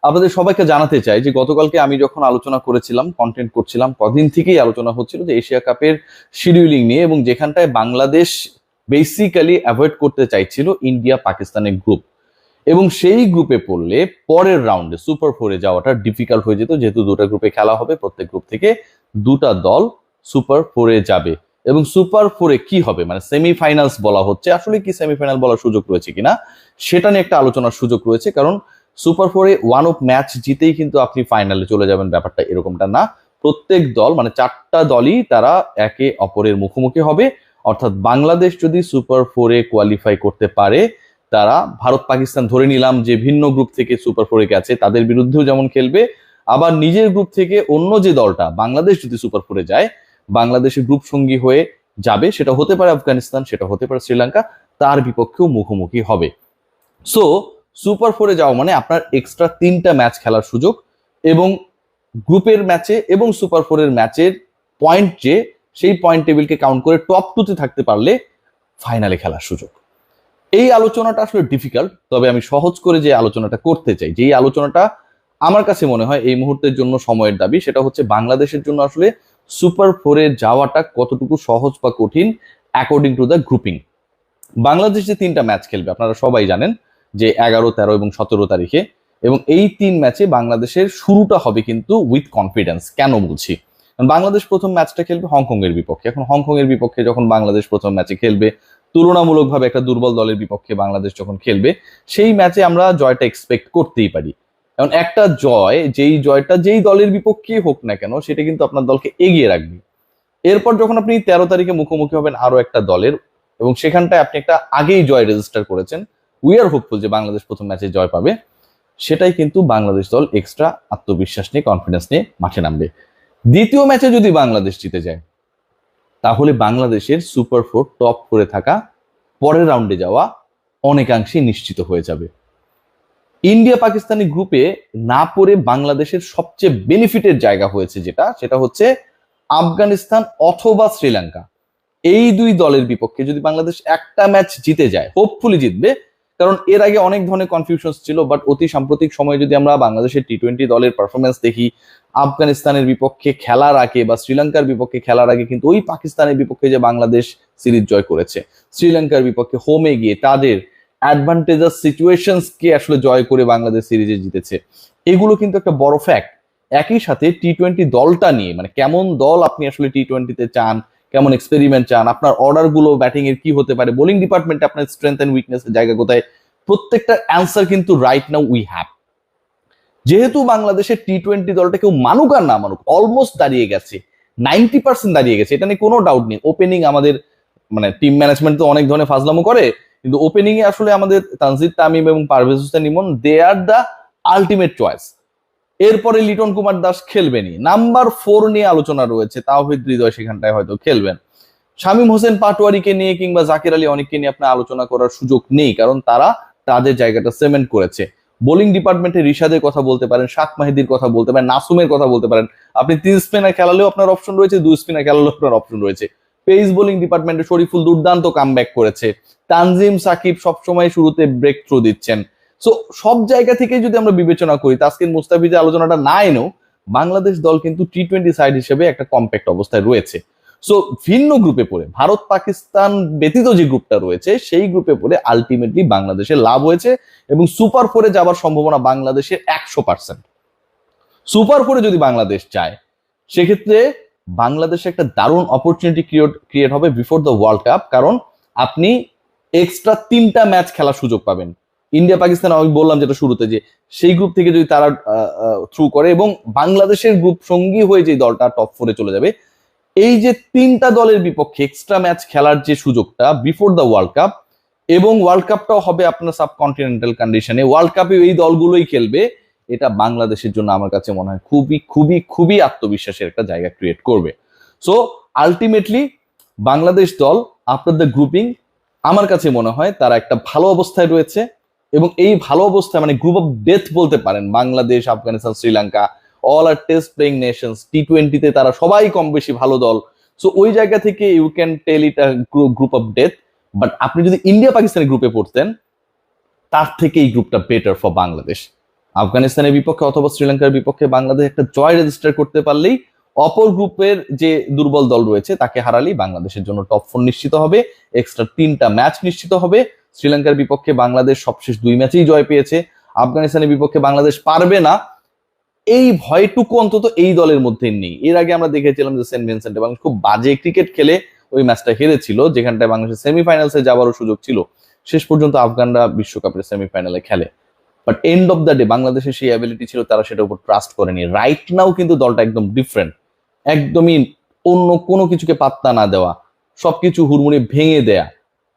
আপনাদের সবাইকে জানাতে চাই যে গতকালকে আমি যখন আলোচনা করেছিলাম, কন্টেন্ট করছিলাম, কদিন থেকেই আলোচনা হচ্ছিল যে এশিয়া কাপের শিডিউলিং নিয়ে, এবং যেখানটায় বাংলাদেশ বেসিক্যালি অ্যাভয়েড করতে চাইছিল ইন্ডিয়া পাকিস্তানের গ্রুপ, এবং সেই গ্রুপে পড়লে পরের রাউন্ডে সুপার ফোরে যাওয়াটা ডিফিকাল্ট হয়ে যেত, যেহেতু দুটো গ্রুপে খেলা হবে, প্রত্যেক গ্রুপ থেকে দুটা দল সুপার ফোরে যাবে। এবং সুপার ফোরে কি হবে, মানে সেমিফাইনালস বলা হচ্ছে, আসলে কি সেমিফাইনাল বলার সুযোগ রয়েছে কিনা সেটা নিয়ে একটা আলোচনার সুযোগ রয়েছে। কারণ সুপার ফোরে ওয়ান অফ ম্যাচ জিতেই কিন্তু আপনি ফাইনালে চলে যাবেন, ব্যাপারটা এরকমটা না। প্রত্যেক দল মানে চারটা দলই তারা একে অপরের মুখোমুখি হবে। অর্থাৎ বাংলাদেশ যদি সুপার ফোরে কোয়ালিফাই করতে পারে, তারা ভারত পাকিস্তান ধরে নিলাম যে ভিন্ন গ্রুপ থেকে সুপার ফোরে গেছে, তাদের বিরুদ্ধেও যেমন খেলবে, আবার নিজের গ্রুপ থেকে অন্য যে দলটা বাংলাদেশ যদি সুপার ফোরে যায়, বাংলাদেশের গ্রুপ সঙ্গী হয়ে যাবে, সেটা হতে পারে আফগানিস্তান, সেটা হতে পারে শ্রীলঙ্কা, তার বিপক্ষেও মুখোমুখি হবে। সো সুপার ফোরে যাওয়া মানে আপনার এক্সট্রা 3টা ম্যাচ খেলার সুযোগ, এবং গ্রুপের ম্যাচে এবং সুপার ফোরের ম্যাচের পয়েন্ট, যে সেই পয়েন্ট টেবিলকে কাউন্ট করে টপ 2-তে থাকতে পারলে ফাইনালে খেলার সুযোগ। এই আলোচনাটা আসলে ডিফিকাল্ট, তবে আমি সহজ করে যে আলোচনাটা করতে চাই, যেই আলোচনাটা আমার কাছে মনে হয় এই মুহূর্তের জন্য সময়ের দাবি, সেটা হচ্ছে বাংলাদেশের জন্য আসলে সুপার ফোরে যাওয়াটা কতটুকু সহজ বা কঠিন according to the grouping. Bangladesh যে 3টা ম্যাচ খেলবে আপনারা সবাই জানেন, যে 11, 13 এবং 17 তারিখে, এবং এই 3 ম্যাচে বাংলাদেশের শুরুটা হবে কিন্তু উইথ কনফিডেন্স। কেন বলছি? বাংলাদেশ প্রথম ম্যাচটা খেলবে হংকং এর বিপক্ষে। এখন হংকং এর বিপক্ষে যখন বাংলাদেশ প্রথম ম্যাচে খেলবে, তুলনামূলকভাবে একটা দুর্বল দলের বিপক্ষে বাংলাদেশ যখন খেলবে, সেই ম্যাচে আমরা জয়টা এক্সপেক্ট করতেই পারি। এখন একটা জয়, যেই জয়টা যেই দলের বিপক্ষে হোক না কেন, সেটা কিন্তু আপনার দলকে এগিয়ে রাখবে। এরপর যখন আপনি 13 তারিখে মুখোমুখি হবেন আরো একটা দলের, এবং সেখানটায় আপনি একটা আগেই জয় রেজিস্টার করেছেন, উই আর হোপফুল যে বাংলাদেশ প্রথম ম্যাচে জয় পাবে, সেটাই কিন্তু বাংলাদেশ দল এক্সট্রা আত্মবিশ্বাস নিয়ে, কনফিডেন্স নিয়ে মাঠে নামবে। দ্বিতীয় ম্যাচে যদি বাংলাদেশ জিতে যায়, তাহলে বাংলাদেশের সুপার ফোর টপ করে থাকা, পরের রাউন্ডে যাওয়া অনেকাংশেই নিশ্চিত হয়ে যাবে। ইন্ডিয়া পাকিস্তানি গ্রুপে না পড়ে বাংলাদেশের সবচেয়ে বেনিফিটের জায়গা হয়েছে সেটা হচ্ছে আফগানিস্তান অথবা শ্রীলঙ্কা। এই দুই দলের বিপক্ষে যদি বাংলাদেশ একটা ম্যাচ জিতে যায়, হোপফুলি জিতবে, কারণ এর আগে অনেক ধরনের কনফিউশন ছিল, বাট অতি সাম্প্রতিক সময়ে যদি আমরা বাংলাদেশের টি-20 দলের পারফরমেন্স দেখি, আফগানিস্তানের বিপক্ষে খেলার আগে বা শ্রীলঙ্কার বিপক্ষে খেলার আগে কিন্তু ওই পাকিস্তানের বিপক্ষে যে বাংলাদেশ সিরিজ জয় করেছে, শ্রীলঙ্কার বিপক্ষে হোমে গিয়ে তাদের অ্যাডভান্টেজাস সিচুয়েশনস কে আসলে জয় করে বাংলাদেশ সিরিজে জিতেছে, এগুলো কিন্তু একটা বড় ফ্যাক্ট। একই সাথে টি-20 দলটা নিয়ে, মানে কেমন দল আপনি আসলে টি-20তে চান, কেমন এক্সপেরিমেন্ট চান, আপনার অর্ডার গুলো ব্যাটিং এর কি হতে পারে, বোলিং ডিপার্টমেন্টে আপনার স্ট্রেংথ এন্ড উইকনেস এর জায়গা কোথায়, প্রত্যেকটার অ্যান্সার কিন্তু রাইট নাও উই হ্যাভ। যেহেতু বাংলাদেশের টি-20 দলটা কেউ মানুক আর না মানুক অলমোস্ট দাঁড়িয়ে গেছে, 90% দাঁড়িয়ে গেছে, এটা নিয়ে কোনো ডাউট নেই। ওপেনিং আমাদের, মানে টিম ম্যানেজমেন্ট তো অনেক ধরনের ফাজলামো করে, কিন্তু ওপেনিং এ আসলে আমাদের তানজিদ তামিম এবং পারভেজ হোসেন ইমন, দে আর দ্য আলটিমেট চয়েস। এরপরে লিটন কুমার দাস খেলবেনই। নাম্বার 4 নিয়ে আলোচনা রয়েছে, তাওহিদ হৃদয় সেখানটায় হয়তো খেলবেন। শামীম হোসেন পাটোয়ারিকে নিয়ে কিংবা জাকির আলী অনেককে নিয়ে আপনার আলোচনা করার সুযোগ নেই, কারণ তারা তাদের জায়গাটা সিমেন্ট করেছে। বোলিং ডিপার্টমেন্টে রিশাদের কথা বলতে পারেন, শাক মাহিদির কথা বলতে পারেন, নাসুমের কথা বলতে পারেন। আপনি 3 স্পিনার খেলালেও আপনার অপশন রয়েছে, 2 স্পিনার খেলালেও আপনার অপশন রয়েছে। পেস বোলিং ডিপার্টমেন্টে শরীফুল দুর্দান্ত কামব্যাক করেছে, তানজিম সাকিব সবসময় শুরুতে ব্রেক থ্রু দিচ্ছেন। সো সব জায়গা থেকে যদি আমরা বিবেচনা করি, তাসকিন মুস্তাফিজের আলোচনাটা না এনেও বাংলাদেশ দল কিন্তু টি-20 সাইড হিসেবে একটা কম্প্যাক্ট অবস্থায় রয়েছে। সো ভিন্ন গ্রুপে পড়ে, ভারত পাকিস্তান ব্যতীত যে গ্রুপটা রয়েছে, সেই গ্রুপে পড়ে আলটিমেটলি বাংলাদেশের লাভ হয়েছে, এবং সুপার ফোরে যাবার সম্ভাবনা বাংলাদেশের 100%। সুপার ফোরে যদি বাংলাদেশ যায়, সেক্ষেত্রে বাংলাদেশে একটা দারুণ অপরচুনিটি ক্রিয়েট হবে বিফোর দ্য ওয়ার্ল্ড কাপ, কারণ আপনি এক্সট্রা 3টা ম্যাচ খেলার সুযোগ পাবেন। ইন্ডিয়া পাকিস্তান আমি বললাম যেটা শুরুতে, যে সেই গ্রুপ থেকে যদি তারা থ্রু করে, এবং বাংলাদেশের গ্রুপ সঙ্গী হয়ে যে দলটা টপ 4-এ চলে যাবে, এই যে 3টা দলের বিপক্ষে এক্সট্রা ম্যাচ খেলার যে সুযোগটা বিফোর দ্য ওয়ার্ল্ড কাপ, এবং ওয়ার্ল্ড কাপটাও হবে আপনার সাবকন্টিনেন্টাল কন্ডিশনে, ওয়ার্ল্ড কাপে এই দলগুলোই খেলবে, এটা বাংলাদেশের জন্য আমার কাছে মনে হয় খুবই খুবই খুবই আত্মবিশ্বাসের একটা জায়গা ক্রিয়েট করবে। সো আলটিমেটলি বাংলাদেশ দল আফটার দ্য গ্রুপিং, আমার কাছে মনে হয় তারা একটা ভালো অবস্থায় রয়েছে, এবং এই ভালো অবস্থায় মানে গ্রুপ অফ ডেথ বলতে পারেন, বাংলাদেশ, আফগানিস্তান, শ্রীলঙ্কা, অল আর টেস্ট প্লেইং নেশনস, টি-20তে তারা সবাই কম বেশি ভালো দল। সো ওই জায়গা থেকে you can tell it a group of death. But আপনি যদি ইন্ডিয়া পাকিস্তানের গ্রুপে পড়তেন, তার থেকে এই গ্রুপটা বেটার ফর বাংলাদেশ। আফগানিস্তানের বিপক্ষে অথবা শ্রীলঙ্কার বিপক্ষে বাংলাদেশ একটা জয় রেজিস্টার করতে পারলেই অপর গ্রুপের যে দুর্বল দল রয়েছে তাকে হারালেই বাংলাদেশের জন্য টপ 4 নিশ্চিত হবে, এক্সট্রা 3টা ম্যাচ নিশ্চিত হবে। শ্রীলঙ্কার বিপক্ষে বাংলাদেশ সবশেষ 2 ম্যাচেই জয় পেয়েছে, আফগানিস্তানের বিপক্ষে বাংলাদেশ পারবে না, এই ভয়টুকু অন্তত এই দলের মধ্যে নেই। এর আগে আমরা দেখেছিলাম যে সেন্ট ভিনসেন্টে বাংলাদেশ খুব বাজে ক্রিকেট খেলে ওই ম্যাচটা হেরেছিল, যেখানটায় বাংলাদেশের সেমিফাইনালসে যাওয়ারও সুযোগ ছিল। শেষ পর্যন্ত আফগানরা বিশ্বকাপের সেমিফাইনালে খেলে, but end of the day বাংলাদেশের সেই অ্যাবিলিটি ছিল, তারা সেটার উপর ট্রাস্ট করেনি। রাইট নাও কিন্তু দলটা একদম ডিফারেন্ট, একদমই অন্য কোনো কিছুকে পাত্তা না দেওয়া, সবকিছু হুড়মুড়ি ভেঙে দেয়া,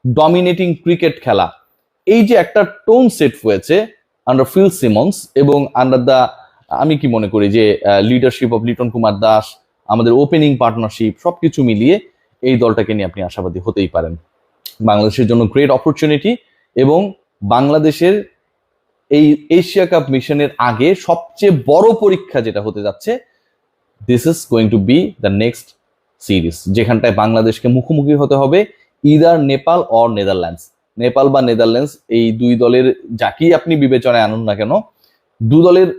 ডমিনেটিং ক্রিকেট খেলা, এই যে একটা টোন সেট হয়েছে আন্ডার ফিল সিমন্স এবং আন্ডার দ্য, আমি কি মনে করি যে লিডারশিপ অফ লিটন কুমার দাস, আমাদের ওপেনিং পার্টনারশিপ, সবকিছু মিলিয়ে এই দলটাকে নিয়ে আপনি আশাবাদী হতেই পারেন। বাংলাদেশের জন্য গ্রেট অপরচুনিটি, এবং বাংলাদেশের এই এশিয়া কাপ মিশনের আগে সবচেয়ে বড় পরীক্ষা যেটা হতে যাচ্ছে, this is going to B the next series, যেখানটায় বাংলাদেশকে মুখোমুখি হতে হবে either Nepal or Netherlands. Nepal বা নেদারল্যান্ডস, এই দুই দলের যাকেই আপনি বিবেচনায় আনুন না কেন, দু দলের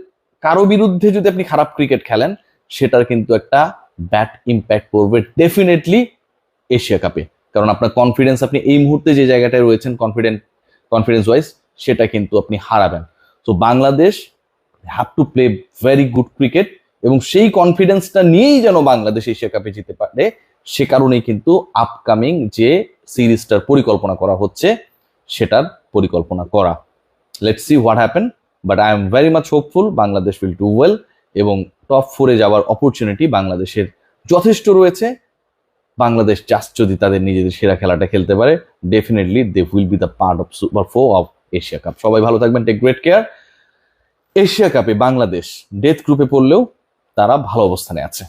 কারো বিরুদ্ধে যদি আপনি খারাপ ক্রিকেট খেলেন, সেটার কিন্তু একটা ব্যাড ইম্প্যাক্ট পড়বে ডেফিনেটলি এশিয়া কাপে। কারণ আপনার কনফিডেন্স, আপনি এই মুহূর্তে যে জায়গাটায় রয়েছেন কনফিডেন্স ওয়াইজ, সেটা কিন্তু আপনি হারাবেন। তো Bangladesh have to play very good cricket, এবং সেই কনফিডেন্সটা নিয়েই যেন বাংলাদেশ এশিয়া কাপে যেতে পারে, সে কারণেই কিন্তু আপকামিং যে সিরিজটার পরিকল্পনা করা হচ্ছে সেটার পরিকল্পনা করা। Let's see what happen, but I am very much hopeful Bangladesh will do well, এবং টপ 4-এ যাওয়ার অপরচুনিটি বাংলাদেশের যথেষ্ট রয়েছে। বাংলাদেশ জাস্ট যদি তাদের নিজেদের সেরা খেলাটা খেলতে পারে, definitely they will be the part of super 4 অফ এশিয়া কাপ। সবাই ভালো থাকবেন, টেক গ্রেট কেয়ার। এশিয়া কাপে বাংলাদেশ ডেথ গ্রুপে পড়লেও তারা ভালো অবস্থানে আছে।